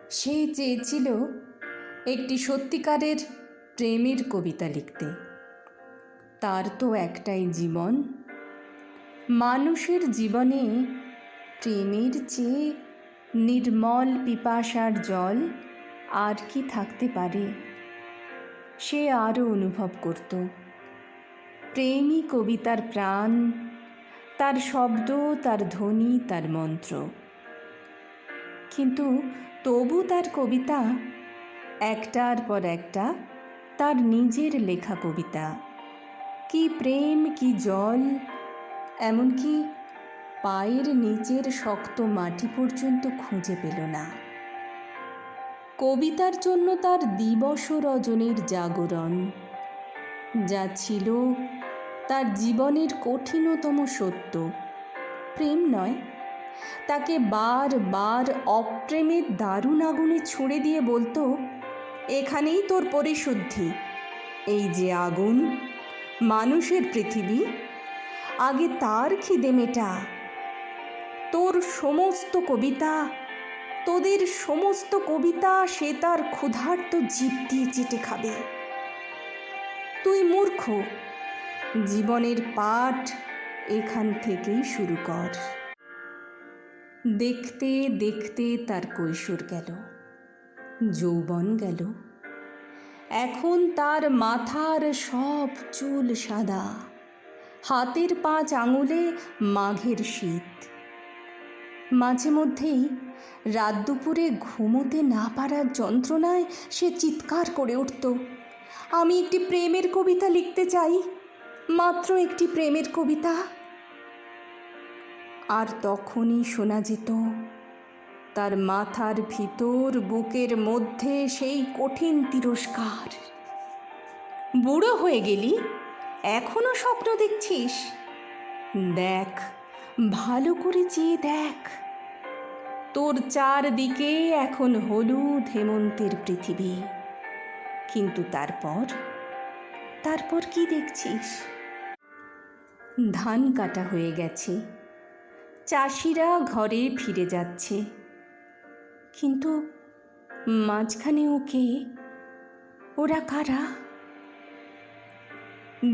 সে চেয়েছিল একটি সত্যিকারের প্রেমের কবিতা লিখতে। তার তো একটাই জীবন। মানুষের জীবনে প্রেমের চেয়ে নির্মল পিপাসার জল আর কি থাকতে পারে? সে আরও অনুভব করত প্রেমই কবিতার প্রাণ, তার শব্দ, তার ধ্বনি, তার মন্ত্র। কিন্তু তবু তার কবিতা একটার পর একটা তার নিজের লেখা কবিতা। কি প্রেম, কি জল, এমনকি পায়ের নিচের শক্ত মাটি পর্যন্ত খুঁজে পেল না। কবিতার জন্য তার দিবস রজনীর জাগরণ, যা ছিল তার জীবনের কঠিনতম সত্য। প্রেম নয়, তাকে বারবার অপ্রেমের দারুণ আগুনে ছুঁড়ে দিয়ে বলতো, এখানেই তোর পরিশুদ্ধি। এই যে আগুন, মানুষের পৃথিবী, আগে তার খিদে মেটা। তোর সমস্ত কবিতা, তোদের সমস্ত কবিতা সে তার ক্ষুধার্ত জিভ দিয়ে চেটে খাবে। তুই মূর্খ, জীবনের পাঠ এখান থেকেই শুরু কর। দেখতে দেখতে তার কৈশোর গেল, যৌবন গেল। এখন তার মাথার সব চুল সাদা, হাতের 5 আঙুলে মাঘের শীত। মাঝে মধ্যেই রাত দুপুরে ঘুমোতে না পারার যন্ত্রণায় সে চিৎকার করে উঠত, আমি একটি প্রেমের কবিতা লিখতে চাই, মাত্র একটি প্রেমের কবিতা। আর তখনই শোনা যেত তার মাথার ভিতর, বুকের মধ্যে সেই কঠিন তিরস্কার, বুড়ো হয়ে গেলি, এখনো স্বপ্ন দেখছিস? দেখ, ভালো করে চেয়ে দেখ, তোর চারদিকে এখন হলুদ হেমন্তের পৃথিবী। কিন্তু তারপর কি দেখছিস? ধান কাটা হয়ে গেছে, চাষিরা ঘরে ফিরে যাচ্ছে, কিন্তু মাঝখানে ওরা কারা?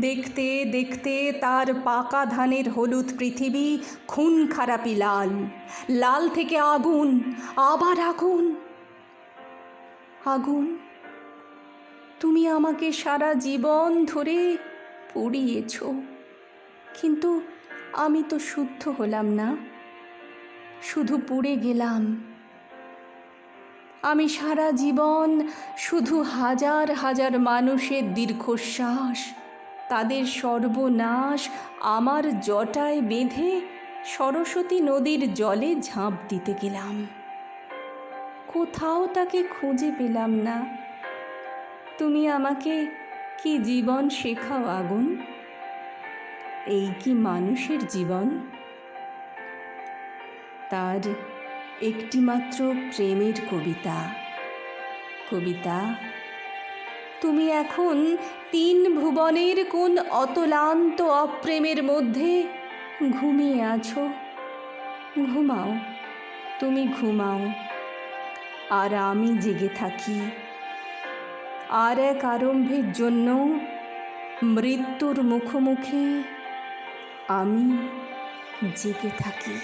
দেখতে দেখতে তার পাকা ধানের হলুদ পৃথিবী খুন খারাপি লাল, লাল থেকে আগুন, আবার আগুন। আগুন, তুমি আমাকে সারা জীবন ধরে পুড়িয়েছ, কিন্তু আমি তো শুদ্ধ হলাম না, শুধু পুড়ে গেলাম। আমি সারা জীবন শুধু হাজার হাজার মানুষের দীর্ঘশ্বাস, তাদের সর্বনাশ আমার জটায় বেঁধে সরস্বতী নদীর জলে ঝাঁপ দিতে গেলাম। কোথাও তাকে খুঁজে পেলাম না। তুমি আমাকে কি জীবন শেখাও আগুন? এই কি মানুষের জীবন? তার একটিমাত্র প্রেমের কবিতা। কবিতা, তুমি এখন 3 ভুবনের কোন অতলান্ত অপ্রেমের মধ্যে ঘুমিয়ে আছো। ঘুমাও, তুমি ঘুমাও, আর আমি জেগে থাকি। আর এক আরম্ভের জন্য মৃত্যুর মুখোমুখি আমি জেগে থাকি।